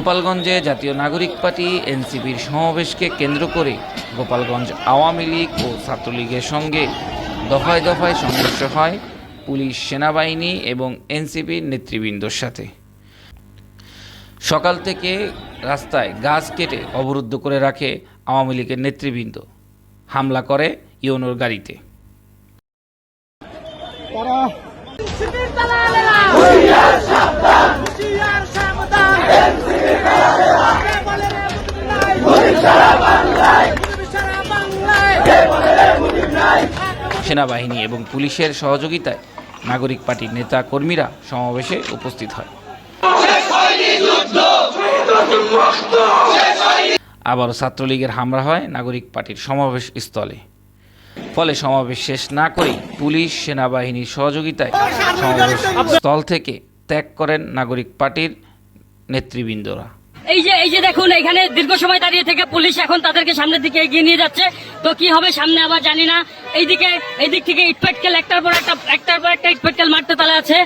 গোপালগঞ্জে জাতীয় নাগরিক পার্টি এনসিপির সমাবেশকে কেন্দ্র করে গোপালগঞ্জ আওয়ামী লীগ ও ছাত্রলীগের সঙ্গে দফায় দফায় সংঘর্ষ হয় পুলিশ, সেনাবাহিনী এবং এনসিপির নেতৃবৃন্দর সাথে। সকাল থেকে রাস্তায় গাছ কেটে অবরুদ্ধ করে রাখে আওয়ামী লীগের নেতৃবৃন্দ, হামলা করে ইউনোর গাড়িতে। সেনাবাহিনী এবং পুলিশের সহযোগিতায় নাগরিক পার্টির নেতা কর্মীরা সমাবেশে উপস্থিত হয়। আবারও ছাত্রলীগের হামলা হয় নাগরিক পার্টির সমাবেশ স্থলে। ফলে সমাবেশ শেষ না করেই পুলিশ, সেনাবাহিনীর সহযোগিতায় সমাবেশ স্থল থেকে ত্যাগ করেন নাগরিক পার্টির নেতৃবৃন্দরা। এই যে দেখুন, এখানে দীর্ঘ সময় দাঁড়িয়ে থেকে পুলিশ এখন তাদেরকে সামনের দিকে এগিয়ে নিয়ে যাচ্ছে। তো কি হবে সামনে আবার জানি না। এই দিক থেকে ইটপাটকেল একটার পর একটা ইটপাটকেল মারতে তালা আছে।